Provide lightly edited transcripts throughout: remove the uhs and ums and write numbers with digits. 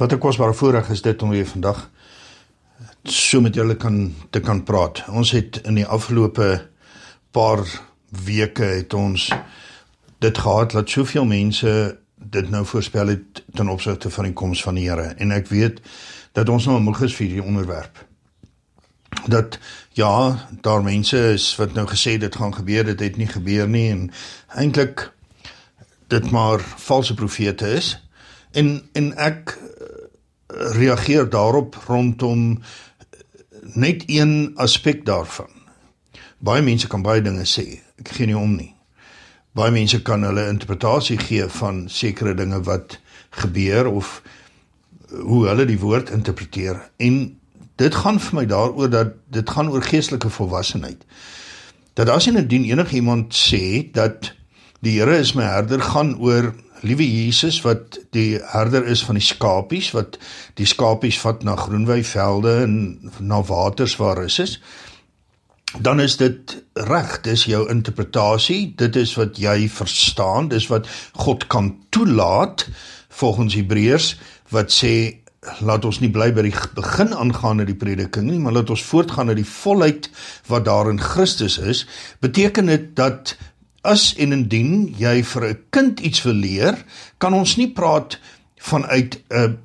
Wat 'n kosbare voorreg is dit om weer vandag so met julle te kan praat. Ons het in die afgelope paar weke het ons dit gehad dat soveel mense dit nou voorspel het ten opsigte van die koms van die Here. En ek weet dat ons nou moeg is vir die onderwerp. Dat ja, daar mense is wat nou gesê dit gaan gebeur, dit het nie gebeur nie en eintlik dit maar valse profete is. En ek reageer daarop rondom net een aspek daarvan. Baie mense kan baie dinge sê, ek gee nie om nie. Baie mense kan hulle interpretasie gee van sekere dinge wat gebeur of hoe hulle die woord interpreteer. En dit gaan vir my daaroor dat dit gaan oor geestelike volwassenheid. Dat as en indien enige iemand sê dat die Here is my herder, gaan oor liewe Jesus wat die herder is van die skapies, wat die skapies vat na groenweivelde en na waters waar rus is, dan is dit reg, dis jou interpretasie, dit is wat jy verstaan, dis wat God kan toelaat, volgens Hebreërs, wat sê, laat ons nie bly by die begin aangaande die prediking nie, maar laat ons voortgaan na die volheid wat daar in Christus is, beteken dit dat as en indien jy vir 'n kind iets wil leer, kan ons nie praat vanuit 'n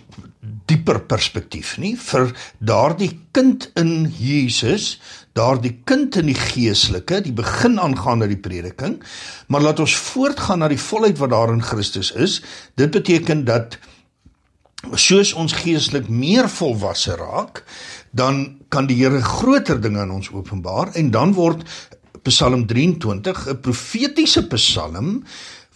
dieper perspektief nie, vir daardie kind in Jesus, daardie kind in die geestelike, die begin aangaande die prediking, maar laat ons voortgaan na die volheid wat daar in Christus is. Dit beteken dat soos ons geestelik meer volwasse raak, dan kan die Here groter dinge aan ons openbaar, en dan word Psalm 23, 'n profetiese psalm,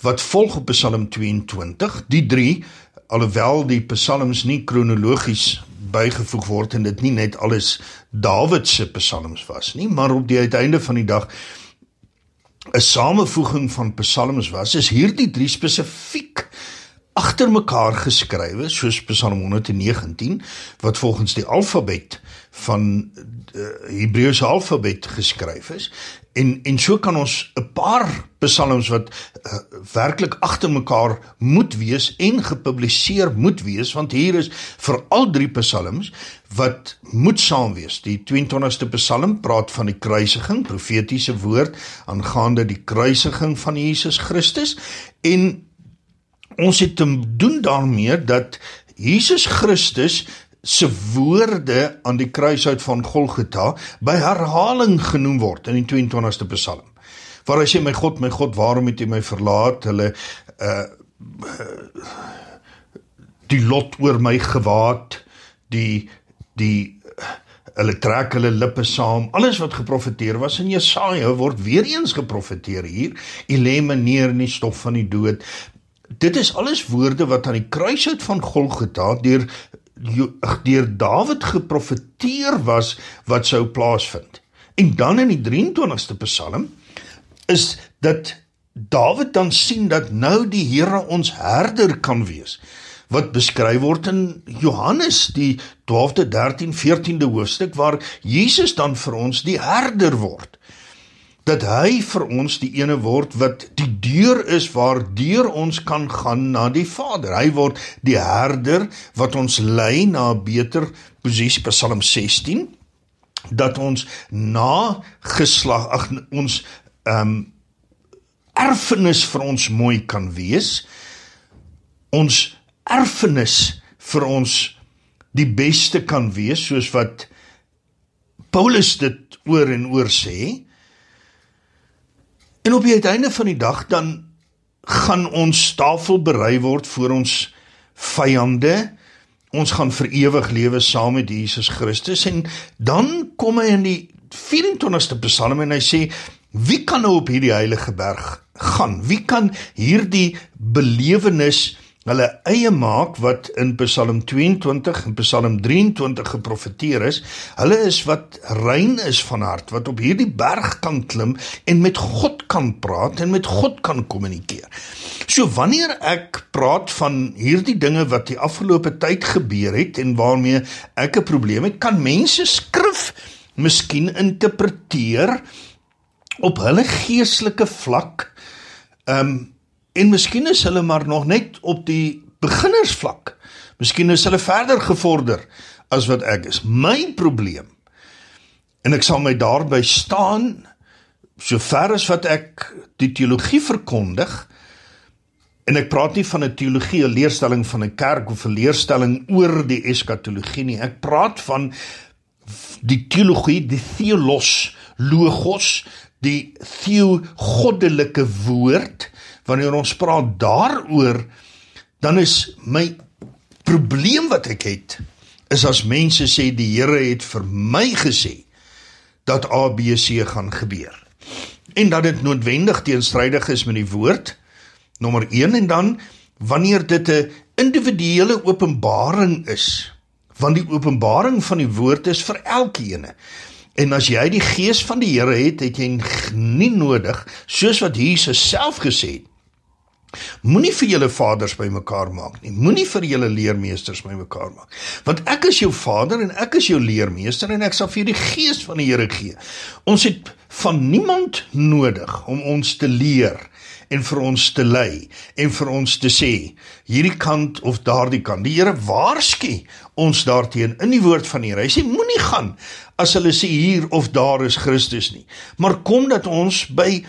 wat volg op Psalm 22, die drie, alhoewel die psalms nie kronologies bygevoeg word, en dit nie net alles Dawid se psalms was nie, maar op die uiteinde van die dag 'n samevoeging van psalms was, is hierdie drie spesifiek agter mekaar geskrywe, soos Psalm 119, wat volgens die alfabet van Hebreëse alfabet geskryf is, en so kan ons 'n paar psalms wat werklik agter mekaar moet wees en gepubliseer moet wees, want hier is vir al drie psalms wat moet saam wees. Die 22ste psalm praat van die kruisiging, profetiese woord aangaande die kruisiging van Jesus Christus, en ons het te doen daarmee dat Jesus Christus se woorde aan die kruishout van Golgotha by herhaling genoem word in die 22ste psalm, waar hy sê, my God, waarom het U my verlaat, hulle die lot oor my gewaad, hulle trek hulle lippe saam, alles wat geprofeteer was in Jesaja word weer eens geprofeteer hier, U lê my neer in die stof van die dood. Dit is alles woorde wat aan die kruishout van Golgotha deur Dawid geprofeteer was, wat sou plaasvind. En dan in die 23ste psalm, is dat Dawid dan sien dat nou die Here ons herder kan wees, wat beskryf word in Johannes, die 12de, 13, 14de hoofstuk, waar Jesus dan vir ons die herder word. Dat hy vir ons die ene word wat die deur is waardeur ons kan gaan na die Vader. Hy word die herder wat ons lei na 'n beter posisie, Psalm 16, dat ons ons erfenis vir ons mooi kan wees, ons erfenis vir ons die beste kan wees, soos wat Paulus dit oor en oor sê. En op die uiteinde van die dag dan gaan ons tafel berei word voor ons vyande, ons gaan vir ewig lewe saam met Jesus Christus, en dan kom hy in die 24ste psalm en hy sê, wie kan nou op hierdie heilige berg gaan? Wie kan hierdie belewenis hulle eie maak, wat in Psalm 22 en Psalm 23 geprofeteer is? Hulle is wat rein is van hart, wat op hierdie berg kan klim en met God kan praat en met God kan kommunikeer. So wanneer ek praat van hierdie dinge wat die afgelope tyd gebeur het en waarmee ek 'n probleem het, kan mense skrif miskien interpreteer op hulle geestelike vlak, en miskien is hulle maar nog net op die beginnersvlak. Miskien is hulle verder gevorder as wat ek is. My probleem, en ek sal my daarby staan, so ver as wat ek die teologie verkondig, en ek praat nie van 'n teologie, 'n leerstelling van 'n kerk of 'n leerstelling oor die eskatologie nie. Ek praat van die teologie, die theolos, logos, die theogoddelike woord. Wanneer ons praat daaroor, dan is my probleem wat ek het, is as mense sê die Here het vir my gesê dat A, B, C gaan gebeur. En dat dit noodwendig teenstrydig is met die woord, nommer 1, en dan, wanneer dit 'n individuele openbaring is, want die openbaring van die woord is vir elkeen. En as jy die gees van die Here het, het jy nie nodig, soos wat Jesus self gesê het, moenie vir julle vaders bymekaar maak nie, moenie vir julle leermeesters bymekaar maak, want ek is jou vader en ek is jou leermeester en ek sal vir jou die gees van die Here gee. Ons het van niemand nodig om ons te leer en vir ons te lei en vir ons te sê, hierdie kant of daardie kant. Die Here waarsku ons daarteen in die woord van die Here. Hy sê, moenie gaan as hulle sê hier of daar is Christus nie, maar kom dat ons by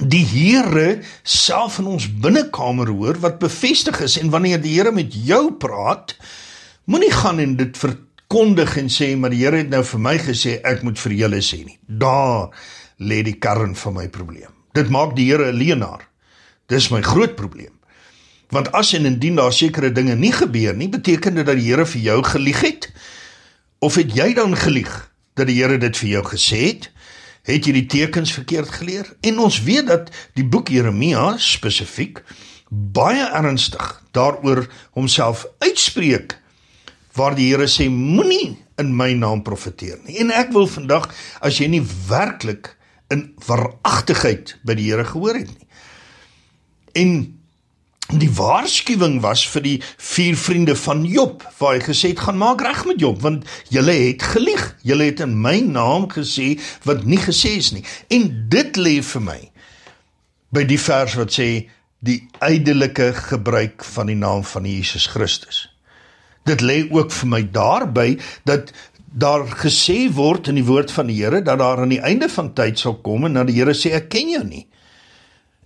die Here self in ons binnekamer hoor, wat bevestig is, en wanneer die Here met jou praat, moenie gaan en dit verkondig en sê, maar die Here het nou vir my gesê, ek moet vir julle sê nie. Daar lê die kern van my probleem. Dit maak die Here 'n leienaar. Dis my groot probleem. Want as en indien daar sekere dinge nie gebeur nie, beteken dit dat die Here vir jou gelieg het? Of het jy dan gelieg dat die Here dit vir jou gesê het? Het jy die tekens verkeerd geleer? En ons weet dat die boek Jeremia spesifiek baie ernstig daaroor homself uitspreek, waar die Here sê, moenie in my naam profeteer nie. En ek wil vandag, as jy nie werklik in waaragtigheid by die Here gehoor het nie. En die waarskuwing was vir die 4 vriende van Job, waar hy gesê het, gaan maak reg met Job, want julle het gelieg, julle het in my naam gesê, wat nie gesê is nie. En dit lê vir my, by die vers wat sê, die ydelike gebruik van die naam van Jesus Christus. Dit lê ook vir my daarby, dat daar gesê word in die woord van die Here, dat daar aan die einde van tyd sal kom, en dat die Here sê, ek ken jou nie.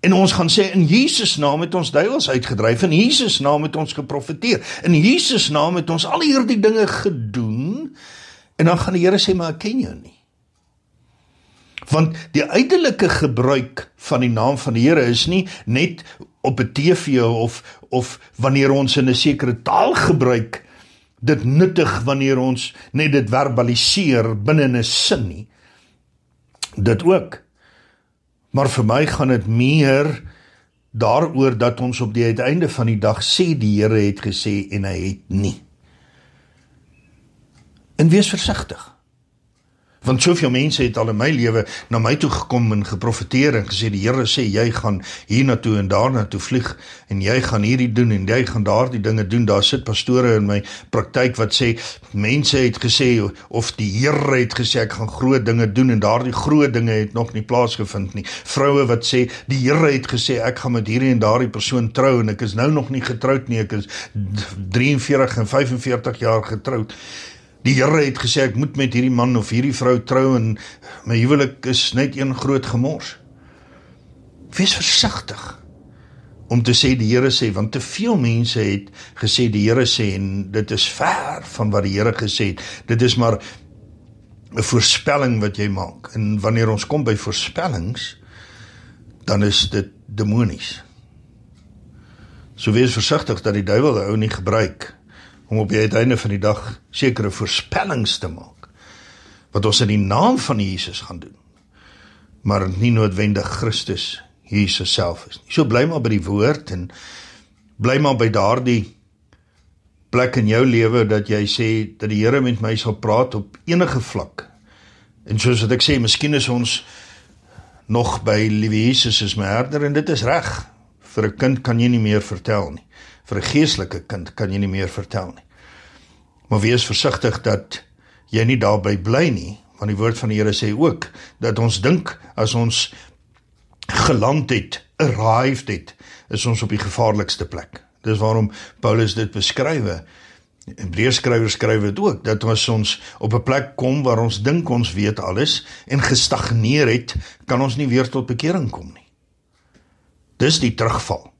En ons gaan sê, in Jesus naam het ons duiwels uitgedryf, in Jesus naam het ons geprofeteer, in Jesus naam het ons al hierdie dinge gedoen, en dan gaan die Here sê, maar ek ken jou nie. Want die ydelike gebruik van die naam van die Here is nie net op 'n TV of wanneer ons in 'n sekere taal gebruik, dit nuttig wanneer ons net dit verbaliseer binne 'n sin nie. Dit ook. Maar vir my gaan dit meer daaroor dat ons op die uiteinde van die dag sê die Here het gesê en hy het nie. En wees versigtig. Want soveel mense het al in my lewe na my toe gekom en geprofeteer en gesê, die Here sê, jy gaan hier na toe en daar na toe vlieg, en jy gaan hierdie doen, en jy gaan daardie dinge doen. Daar sit pastore in my praktyk wat sê, mense het gesê, of die Here het gesê, ek gaan groot dinge doen, en daardie groot dinge het nog nie plaasgevind nie. Vroue wat sê, die Here het gesê, ek gaan met hierdie en daardie persoon trou, en ek is nou nog nie getroud nie, ek is 43 en 45 jaar getroud. Die Here het gesê, ek moet met hierdie man of hierdie vrou trou, en my huwelik is net een groot gemors. Wees versigtig om te sê die Here sê, want te veel mense het gesê die Here sê, en dit is ver van wat die Here gesê het. Dit is maar 'n voorspelling wat jy maak. En wanneer ons kom by voorspellings, dan is dit demonies. So wees versigtig dat die duiwel ou nie gebruik om op die uiteinde van die dag sekere voorspellings te maak, wat ons in die naam van Jesus gaan doen, maar nie noodwendig Christus, Jesus self is nie. So bly maar by die woord, en bly maar by daardie plek in jou lewe, dat jy sê, dat die Here met my sal praat op enige vlak. En soos wat ek sê, miskien is ons nog by liewe Jesus is my herder, en dit is reg. Vir 'n kind kan jy nie meer vertel nie. Vir 'n geestelike kind kan jy nie meer vertel nie. Maar wees versigtig dat jy nie daarby bly nie, want die woord van die Here sê ook, dat ons dink, as ons geland het, arrived het, is ons op die gevaarlikste plek. Dis waarom Paulus dit beskryf. Hebreërskrywer skryf dit ook, dat as ons op 'n plek kom waar ons dink ons weet alles en gestagneer het, kan ons nie weer tot bekering kom nie. Dis die terugval.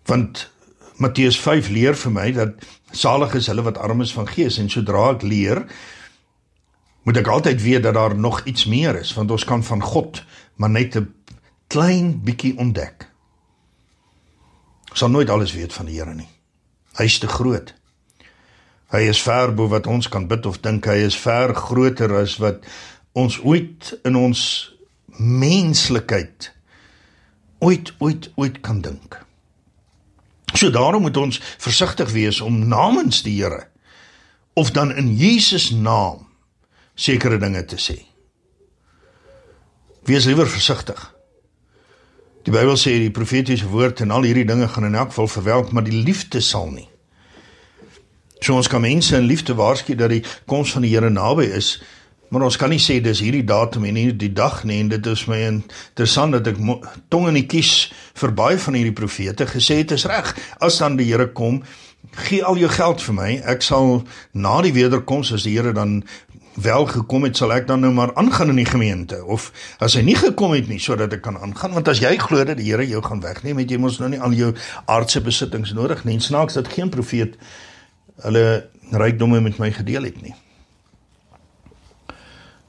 Want Matteus 5 leer vir my dat salig is hulle wat arm is van gees, en sodra ek leer, moet ek altyd weet dat daar nog iets meer is, want ons kan van God maar net 'n klein bietjie ontdek. Ons sal nooit alles weet van die Here nie. Hy is te groot. Hy is ver bo wat ons kan bid of dink. Hy is ver groter as wat ons ooit in ons menslikheid ooit kan dink. So daarom moet ons versigtig wees om namens die Here, of dan in Jesus naam, sekere dinge te sê. Wees liewer versigtig. Die Bybel sê die profetiese woord en al hierdie dinge gaan in elk geval verwelk, maar die liefde sal nie. So ons kan mense in liefde waarsku dat die koms van die Here naby is, maar ons kan nie sê dis hierdie datum en hierdie dag nie, en dit is my interessant dat ek tong in die kies vir baie van hierdie profete gesê het, is reg, as dan die Here kom, gee al jou geld vir my, ek sal na die wederkoms, as die Here dan wel gekom het, sal ek dan nou maar aangaan in die gemeente, of as hy nie gekom het nie, sodat ek kan aangaan, want as jy glo dat die Here jou gaan wegneem, het jy mos nou nie al jou aardse besittings nodig nie, en snaaks dat geen profeet hulle rykdomme met my gedeel het nie.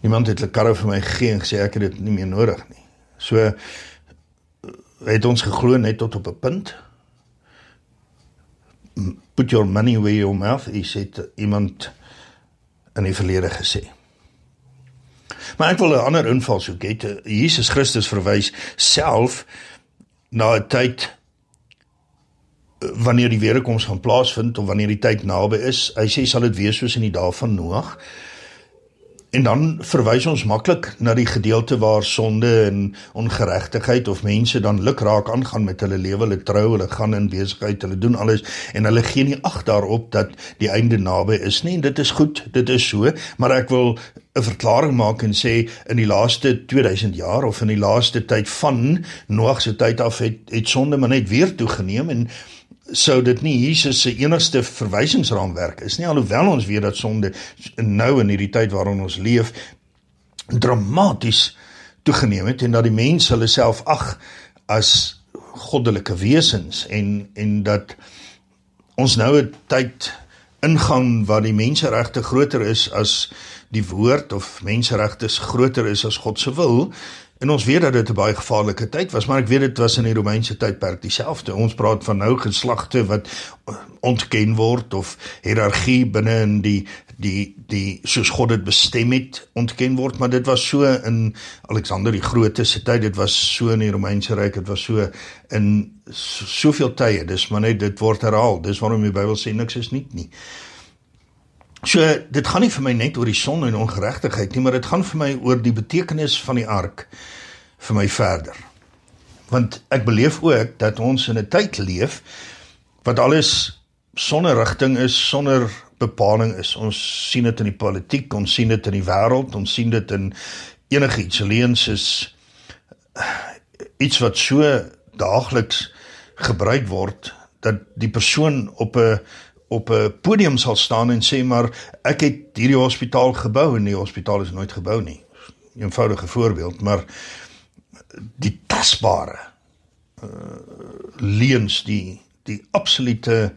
Iemand het 'n karre vir my gegee en gesê ek het dit nie meer nodig nie. So het ons geglo net tot op 'n punt. Put your money where your mouth is, het iemand in die verlede gesê. Maar ek wil 'n ander invalshoek hê. Jesus Christus verwys self na 'n tyd wanneer die wederkoms gaan plaasvind, of wanneer die tyd naby is. Hy sê sal dit wees soos in die dae van Noag. En dan verwys ons maklik na die gedeelte waar sonde en ongeregtigheid of mense dan lukraak aangaan met hulle lewe, hulle trou, hulle gaan in besigheid, hulle doen alles en hulle gee nie ag daarop dat die einde naby is nie. En dit is goed, dit is so, maar ek wil 'n verklaring maak en sê in die laaste 2000 jaar of in die laaste tyd van Noag se tyd af het sonde maar net weer toegeneem, en sou dit nie Jesus se enigste verwysingsraamwerk is nie, alhoewel ons weet dat sonde nou in hierdie tyd waarin ons leef dramaties toegeneem het, en dat die mense hulle self ag as goddelike wesens, en dat ons nou 'n tyd ingaan waar die menseregte groter is as die woord, of menseregte groter is as God se wil. En ons weet dat dit 'n baie gevaarlike tyd was, maar ek weet dit was in die Romeinse tydperk dieselfde. Ons praat van nou geslagte wat ontken word, of hiërargie binne in die soos God dit bestem het, ontken word, maar dit was so in Alexander die Grote se tyd, dit was so in die Romeinse Ryk, dit was so in soveel tye, dis maar net, dit word herhaal, dis waarom die Bybel sê niks is nuut nie. So, dit gaan nie vir my net oor die sonde en ongeregtigheid nie, maar dit gaan vir my oor die betekenis van die ark vir my verder. Want ek beleef ook dat ons in 'n tyd leef wat alles sonder rigting is, sonder bepaling is. Ons sien dit in die politiek, ons sien dit in die wêreld, ons sien dit in enigiets. Leens is iets wat so daagliks gebruik word, dat die persoon op 'n podium sal staan en sê, maar ek het hierdie hospitaal gebou, en die hospitaal is nooit gebou nie. Eenvoudige voorbeeld, maar die tasbare leuns, die absolute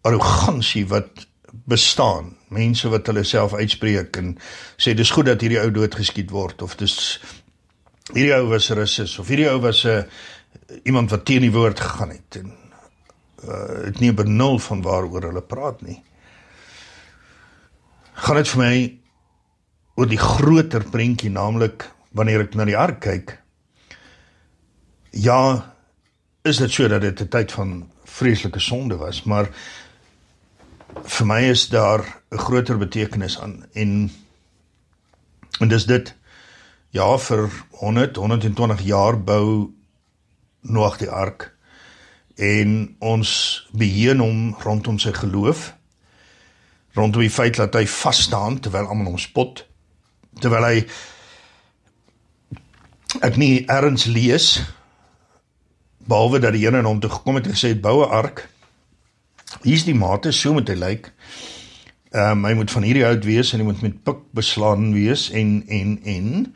arrogansie wat bestaan, mense wat hulle self uitspreek en sê, dis goed dat hierdie ou doodgeskiet word, of dis hierdie ou was 'n rasis, of hierdie ou was iemand wat teen die woord gegaan het, en het nie benul van waaroor hulle praat nie. Gaan dit vir my oor die groter prentjie, naamlik wanneer ek na die ark kyk. Ja, is dit so dat dit 'n tyd van vreeslike sonde was, maar vir my is daar 'n groter betekenis aan, en dis dit, ja, vir 120 jaar bou Noag die ark, en ons beheen hom rondom sy geloof, rondom die feit dat hy vasstaan, terwyl almal hom spot, terwyl ek nie ergens lees, behalwe dat die Here na hom toe gekom het en gesê het, bou 'n ark, hier is die mate, so moet hy lyk, hy moet van hierdie hout wees, en hy moet met pik beslaan wees, en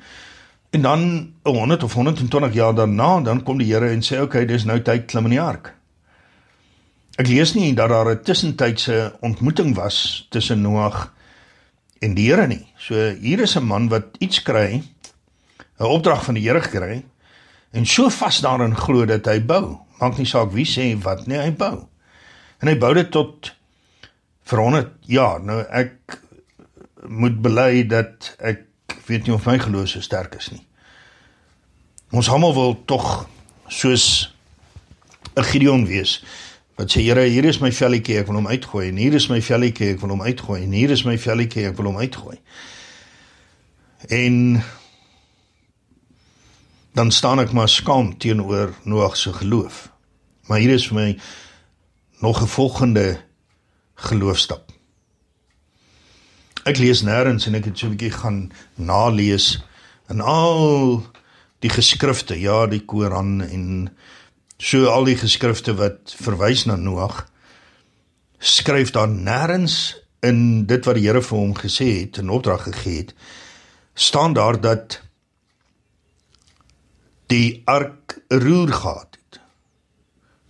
dan 100 of 120 jaar daarna, dan kom die Here en sê, okay, dis nou tyd, klim in die ark. Ek lees nie dat daar 'n tussentydse ontmoeting was tussen Noag en die Here nie. So hier is 'n man wat iets kry, 'n opdrag van die Here gekry, en so vas daarin glo dat hy bou. Maak nie saak wie sê wat nie, hy bou. En hy bou dit tot vir 100 jaar. Nou ek moet bely dat ek weet nie of my geloof so sterk is nie. Ons almal wil tog soos 'n Gideon wees, wat sê, Here, hier is my velletjie, ek wil hom uitgooi, en hier is my velletjie, ek wil hom uitgooi, en hier is my velletjie, ek wil hom uitgooi. En dan staan ek maar skaam teenoor Noag se geloof. Maar hier is vir my nog 'n volgende geloofstap. Ek lees nêrens en ek het so 'n bietjie gaan nalees in al die geskrifte, ja, die Koran en so al die geskrifte wat verwys na Noag, skryf daar nêrens in dit wat die Here vir hom gesê het, in opdrag gegee het, staan daar dat die ark 'n roer gehad het,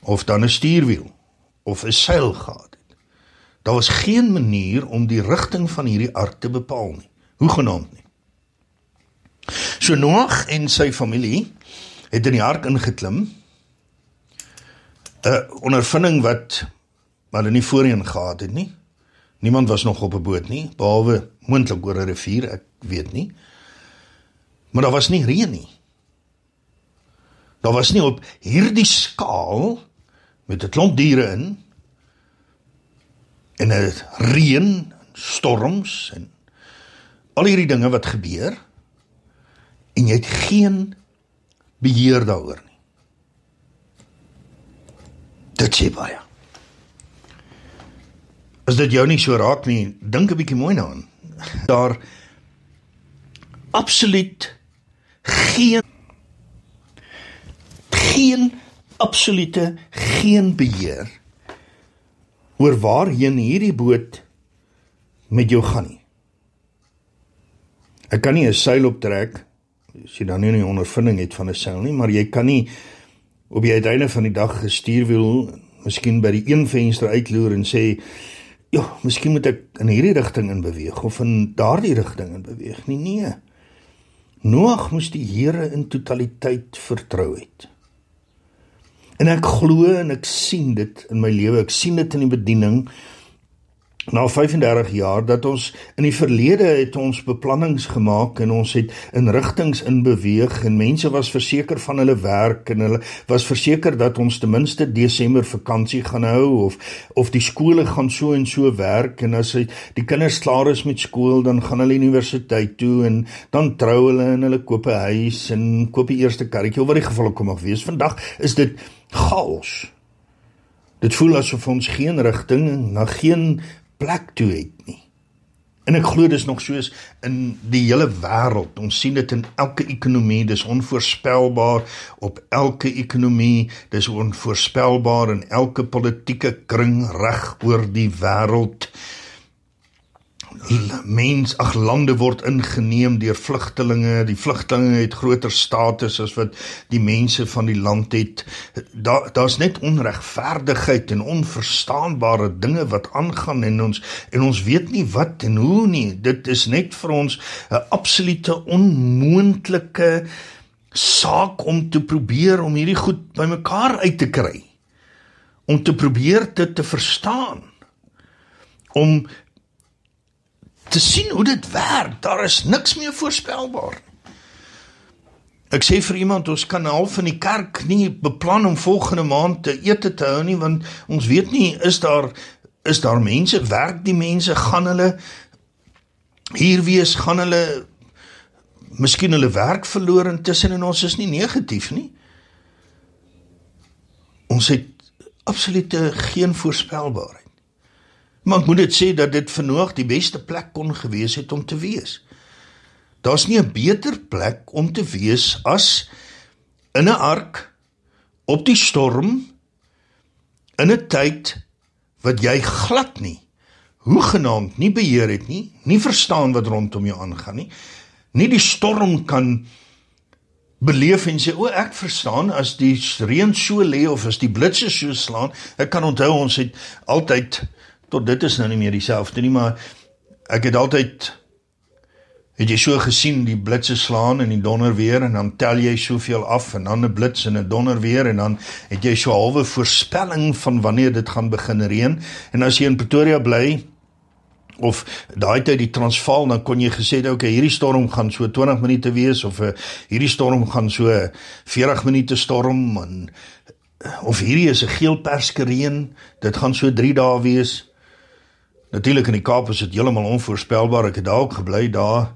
of dan 'n stuurwiel, of 'n seil gehad het. Daar was geen manier om die rigting van hierdie ark te bepaal nie, hoegenaamd nie. So Noag en sy familie het in die ark ingeklim, 'n ondervinding wat hulle nie voorheen gehad het nie. Niemand was nog op 'n boot nie, behalwe moontlik oor 'n rivier, ek weet nie. Maar daar was nie reën nie. Daar was nie op hierdie skaal, met 'n klomp diere in, en 'n reën, storms, en al hierdie dinge wat gebeur, en jy het geen beheer daaroor nie. Dit sê baie. As dit jou nie so raak nie, dink 'n bietjie mooi daaraan. Daar absoluut geen beheer oor waarheen hierdie boot met jou gaan nie. Ek kan nie 'n seil optrek, as jy dan nie 'n ondervinding het van 'n seil nie, maar jy kan nie op die uiteinde van die dag 'n stuurwiel, miskien by die een venster uitloer en sê, ja, miskien moet ek in hierdie rigting in beweeg, of in daardie rigting in beweeg nie. Nee. Noag moes die Here in totaliteit vertrou het. En ek glo en ek sien dit in my lewe, ek sien dit in die bediening, na 35 jaar, dat ons in die verlede het ons beplannings gemaak en ons het in rigtings in beweeg en mense was verseker van hulle werk en hulle was verseker dat ons ten minste Desember vakansie gaan hou of die skole gaan so en so werk en as die kinders klaar is met skool, dan gaan hulle universiteit toe en dan trou hulle en hulle koop 'n huis en koop die eerste karretjie, of wat die geval ook mag wees. Vandag is dit chaos. Dit voel asof ons geen rigting na geen plek toe het nie. En ek glo dis nog soos in die hele wêreld. Ons sien dit in elke ekonomie, dis onvoorspelbaar op elke ekonomie, dis onvoorspelbaar in elke politieke kring reg oor die wêreld. Lande word ingeneem deur vlugtelinge, die vlugtelinge het groter status as wat die mense van die land het. Daar's net onregverdigheid en onverstaanbare dinge wat aangaan en ons weet nie wat en hoe nie. Dit is net vir ons 'n absolute onmoontlike saak om te probeer om hierdie goed bymekaar uit te kry. Om te probeer dit te verstaan. Om te sien hoe dit werk, daar is niks meer voorspelbaar. Ek sê vir iemand, ons kan half in die kerk nie beplan om volgende maand te ete te hou nie, want ons weet nie, is daar mense, werk die mense, gaan hulle hier wees, gaan hulle miskien hulle werk verloor intussen, en ons is nie negatief nie. Ons het absoluut geen voorspelbaarheid. Maar ek moet dit sê dat dit vir Noag die beste plek kon gewees het om te wees. Daar's nie 'n beter plek om te wees as in 'n ark op die storm, in 'n tyd wat jy glad nie, hoegenaamd nie beheer het nie verstaan wat rondom jou aangaan nie die storm kan beleef en sê, ek verstaan, as die reën so lê, of as die blitse so slaan, ek kan onthou, ons het altyd, tot dit is nou nie meer dieselfde nie, maar ek het altyd, het jy so gesien, die blitse slaan en die donder weer, en dan tel jy soveel af, en dan 'n blits en 'n donder weer, en dan het jy so halwe voorspelling van wanneer dit gaan begin reën, en as jy in Pretoria bly, of daai tyd die Transvaal, dan kon jy gesê, hierdie storm gaan so 20 minute wees, of hierdie storm gaan so 40 minute storm, of hierdie is 'n geelperske reën, dit gaan so 3 dae wees. Natuurlik in die Kaap is dit heeltemal onvoorspelbaar, ek het daar ook gebly, daar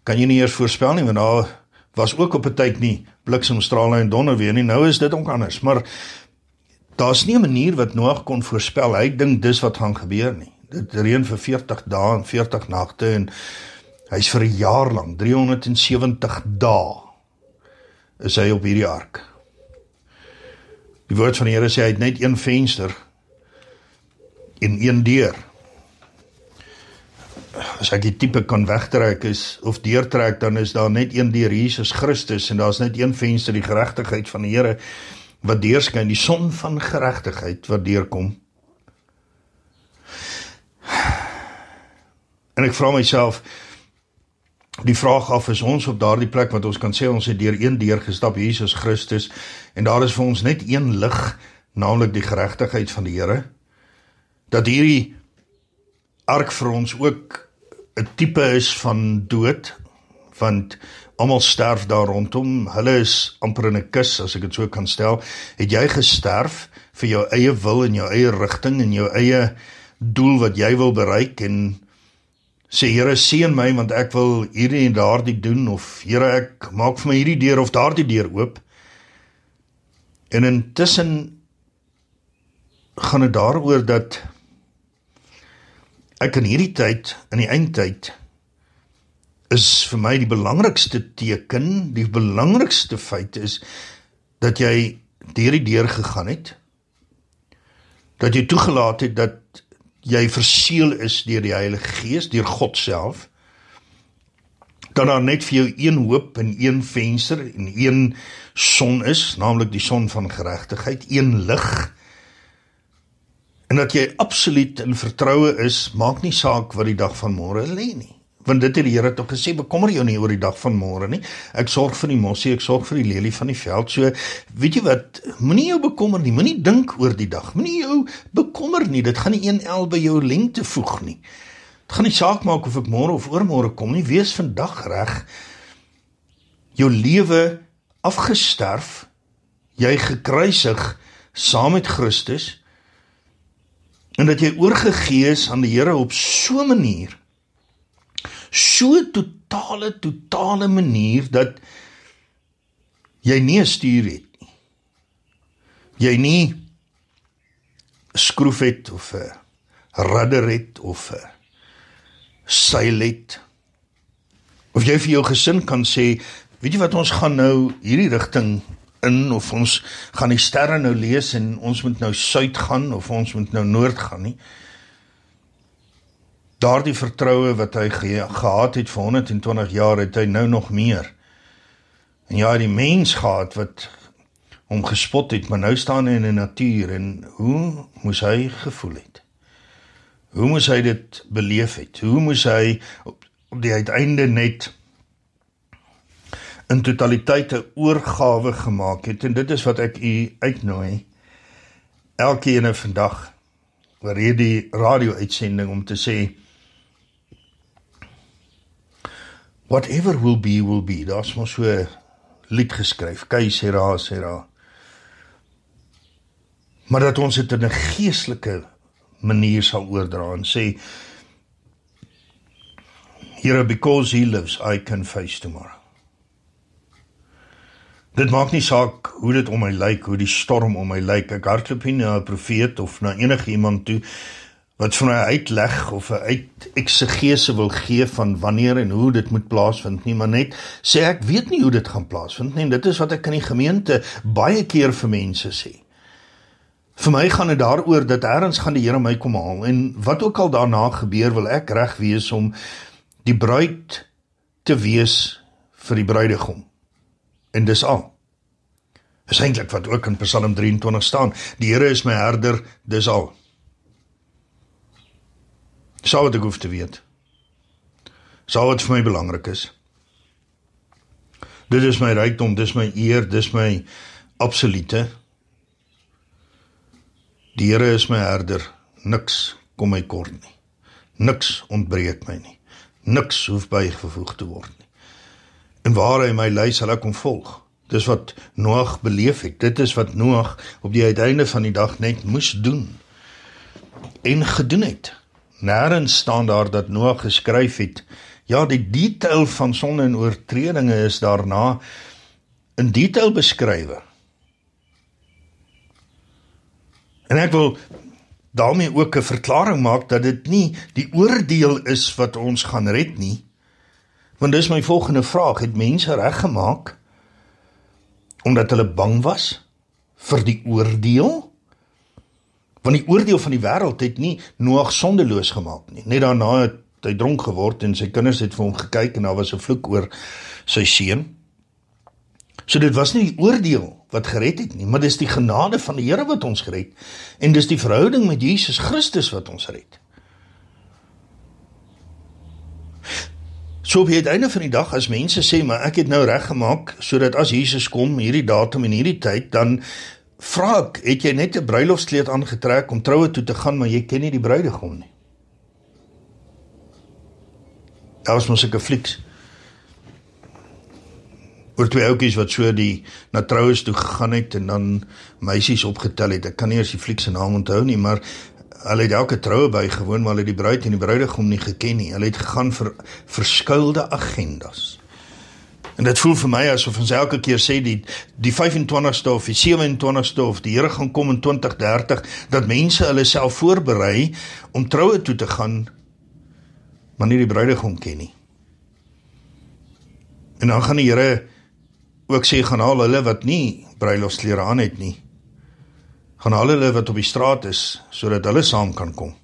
kan jy nie eers voorspel nie, want daar was ook op 'n tyd nie bliksemstrale en donder weer nie, nou is dit ook anders, maar daar's nie 'n manier wat Noag kon voorspel, hy dink dis wat gaan gebeur nie. Dit reën vir 40 dae en 40 nagte en hy's vir 'n jaar lang, 370 dae is hy op hierdie ark. Die woord van die Here sê hy het net een venster en een deur. As ek die tipe kan wegtrek of deurtrek, dan is daar net een deur, Jesus Christus, en daar's net een venster, die geregtigheid van die Here wat deurskyn, die son van geregtigheid wat deurkom. En ek vra myself die vraag af, is ons op daardie plek wat ons kan sê, ons het deur een deur gestap, Jesus Christus, en daar is vir ons net een lig, naamlik die geregtigheid van die Here, dat hierdie ark vir ons ook 'n tipe is van dood, want almal sterf daar rondom, hulle is amper in 'n kus, as ek dit so kan stel. Het jy gesterf vir jou eie wil en jou eie rigting en jou eie doel wat jy wil bereik, en sê, Here, seën my, want ek wil hierdie en daardie doen, of Here, ek maak vir my hierdie deur of daardie deur oop. En intussen gaan dit daaroor dat ek in hierdie tyd, in die eindtyd, is vir my die belangrikste teken, die belangrikste feit is, dat jy deur die deur gegaan het, dat jy toegelaat het, dat jy verseël is deur die Heilige Gees, deur God self, dat daar net vir jou een hoop en een venster en een son is, naamlik die son van geregtigheid, een lig, en dat jy absoluut in vertroue is, maak nie saak wat die dag van môre lê nie. Want dit het die Here toch gesê, bekommer jou nie oor die dag van môre nie. Ek sorg vir die mossie, ek sorg vir die lelie van die veld. So, weet jy wat, moenie jou bekommer nie, moenie dink oor die dag, moenie jou bekommer nie, dit gaan nie een el by jou lengte voeg nie. Dit gaan nie saak maak of ek môre of oormôre kom nie, wees vandag reg, jou lewe afgesterf, jy gekruisig saam met Christus, en dat jy oorgegee is aan die Here op so 'n manier, so totale manier, dat jy nie 'n stuur het nie. Jy nie 'n skroef het, of 'n rudder het, of 'n seil het, of jy vir jou gesin kan sê, weet jy wat, ons gaan nou hierdie rigting in, of ons gaan die sterre nou lees, en ons moet nou suid gaan, of ons moet nou noord gaan nie. Daardie vertroue wat hy gehad het vir 120 jaar, het hy nou nog meer. En ja, die mens gehad wat hom gespot het, maar nou staan hy in die natuur, en hoe moes hy gevoel het? Hoe moes hy dit beleef het? Hoe moes hy op die uiteinde net in totaliteit 'n oorgawe gemaak het? En dit is wat ek u uitnooi, elkeen vandag, oor hierdie radio-uitsending, om te sê, whatever will be, daar is maar so 'n lied geskryf, Kei sera. Maar dat ons dit in 'n geestelike manier sal oordra en sê, Here, because he lives, I can face tomorrow. Dit maak nie saak hoe dit om my lyk, hoe die storm om my lyk. Ek hardloop nie na 'n profeet of na enige iemand toe wat vir my uitleg of 'n exegese wil gee van wanneer en hoe dit moet plaasvind nie, maar net sê ek weet nie hoe dit gaan plaasvind nie, en dit is wat ek in die gemeente baie keer vir mense sê. Vir my gaan dit daaroor dat ergens gaan die Here my kom haal, en wat ook al daarna gebeur, wil ek reg wees om die bruid te wees vir die bruidegom. En dis al. Dis eintlik wat ook in Psalm 23 staan. Die Here is my herder, dis al. Dis al wat ek hoef te weet. Dis al wat vir my belangrik is. Dit is my rykdom, dis my eer, dis my absolute. Die Here is my herder, niks kom my kort nie. Niks ontbreek my nie. Niks hoef bygevoeg te word nie. En waar hy my lei, sal ek hom volg. Dis wat Noag beleef het. Dit is wat Noag op die uiteinde van die dag net moes doen. En gedoen het. Nêrens staan daar dat Noag geskryf het. Ja, die detail van sonde en oortredinge is daarna in detail beskrywe. En ek wil daarmee ook 'n verklaring maak dat dit nie die oordeel is wat ons gaan red nie. Want dis my volgende vraag, het mense reggemaak omdat hulle bang was vir die oordeel? Want die oordeel van die wêreld het nie Noag sondeloos gemaak nie. Net daarna het hy dronk geword en sy kinders het vir hom gekyk en daar was 'n vloek oor sy seun. So dit was nie die oordeel wat gered het nie, maar dis die genade van die Here wat ons gered, en dis die verhouding met Jesus Christus wat ons red. So op die einde van die dag, as mense sê, maar ek het nou reggemaak, sodat as Jesus kom, hierdie datum en hierdie tyd, dan vra ek, het jy net 'n bruilofskleed aangetrek om troue toe te gaan, maar jy ken nie die bruidegom nie? Daar was mos 'n flieks oor twee ouetjies wat so na troues toe gegaan het en dan meisies opgetel het. Ek kan nie eers die fliek se naam onthou nie, maar hulle het elke troue bygewoon, maar hulle het die bruid en die bruidegom nie geken nie. Hulle het gegaan vir verskuilde agendas. En dit voel vir my asof ons elke keer sê die 25ste of die 27ste of die Here gaan kom in 2030, dat mense hulle self voorberei om troue toe te gaan, maar nie die bruidegom ken nie. En dan gaan die Here ook sê, gaan al hulle wat nie bruilofsklere aan het nie, gaan al hulle wat op die straat is, sodat hulle saam kan kom,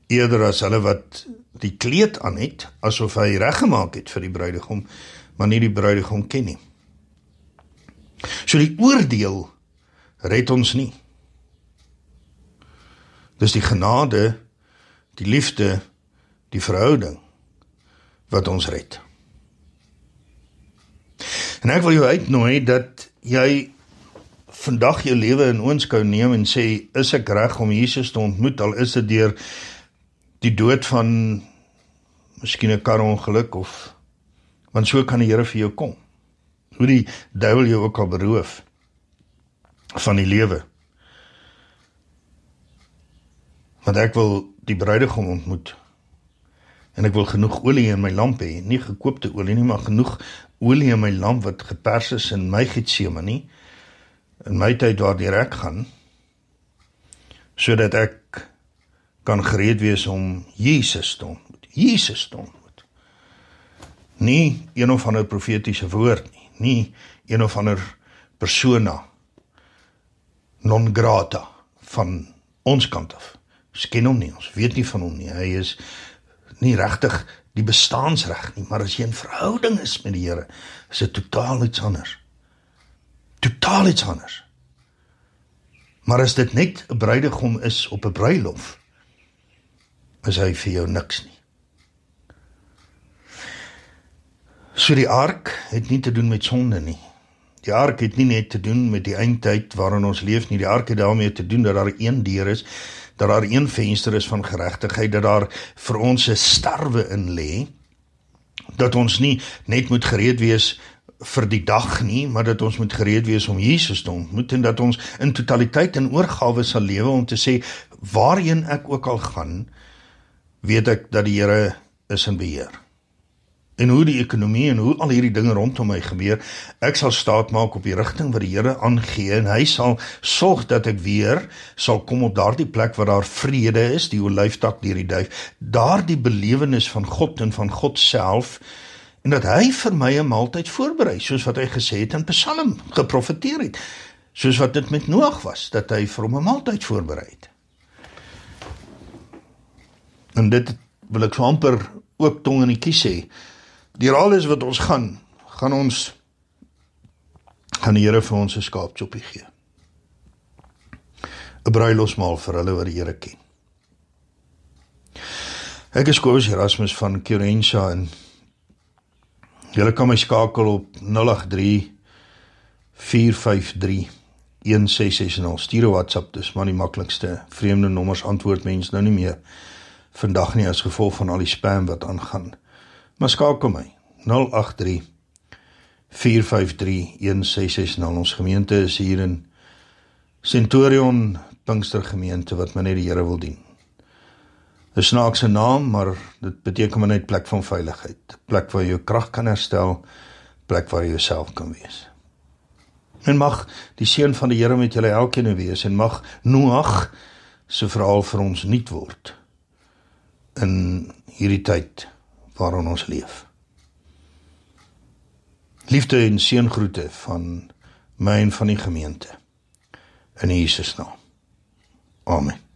eerder as hulle wat die kleed aan het, asof hy reggemaak het vir die bruidegom, maar nie die bruidegom ken nie. So die oordeel red ons nie. Dis die genade, die liefde, die verhouding wat ons red. En ek wil jou uitnooi dat jy vandag jou lewe in oënskou neem en sê, is ek reg om Jesus te ontmoet, al is dit deur die dood van miskien 'n karongeluk, of want so kan die Here vir jou kom. Hoe die duiwel jou ook al beroof van die lewe. Want ek wil die bruidegom ontmoet. En ek wil genoeg olie in my lamp hê, nie gekoopte olie nie, maar genoeg olie in my lamp wat gepers is in my Getsemane, in my tyd waardeur ek gaan, sodat ek kan gereed wees om Jesus te ontmoet. Jesus te ontmoet. Nie een of ander profetiese woord nie een of ander persona non grata van ons kant af. Ons ken hom nie, ons weet nie van hom nie. Hy is nie regtig die bestaansreg nie, maar as jy in verhouding is met die Here, is dit totaal iets anders. Totaal iets anders. Maar as dit net 'n bruidegom is op 'n bruilof, is hy vir jou niks nie. So die ark het nie te doen met sonde nie. Die ark het nie net te doen met die eindtyd waarin ons leef nie. Die ark het daarmee te doen dat daar een deur is, dat daar een venster is van geregtigheid, dat daar vir ons 'n sterwe in lê, dat ons nie net moet gereed wees vir die dag nie, maar dat ons moet gereed wees om Jesus te ontmoet, en dat ons in totaliteit en oorgawe sal lewe om te sê, waarheen ek ook al gaan, weet ek dat die Here is in beheer. en hoe die ekonomie en hoe al hierdie dinge rondom my gebeur, ek sal staat maak op die rigting wat die Here aangee, en hy sal sorg dat ek weer sal kom op daardie plek waar daar vrede is, die olyftak deur die duif, daardie belewenis van God en van God self, en dat hy vir my 'n maaltyd voorberei, soos wat hy gesê het in Psalm, geprofeteer het, soos wat dit met Noag was, dat hy vir hom 'n maaltyd voorberei het. En dit wil ek so amper ook tong in die kies sê, deur alles wat ons gaan die Here vir ons 'n skaapchoppie gee. 'n bruilofsmaal vir hulle wat die Here ken. Ek is Kobus Erasmus van Curensha, en julle kan my skakel op 083-453-1660. Stuur 'n WhatsApp, dis maar die maklikste. Vreemde nommers antwoord mens nou nie meer vandag nie, as gevolg van al die spam wat aangaan. Maar skakel my, 083-453-1660. Ons gemeente is hier in Centurion Pinkstergemeente, wat my net die Here wil dien. 'n snaakse naam, maar dit beteken maar net plek van veiligheid. Plek waar jy jou krag kan herstel, plek waar jy jouself kan wees. En mag die seën van die Here met julle elkeen wees, en mag Noag se verhaal vir ons nuut word in hierdie tyd waarin ons leef. Liefde en seëngroete van my en van die gemeente. In Jesus naam. Amen.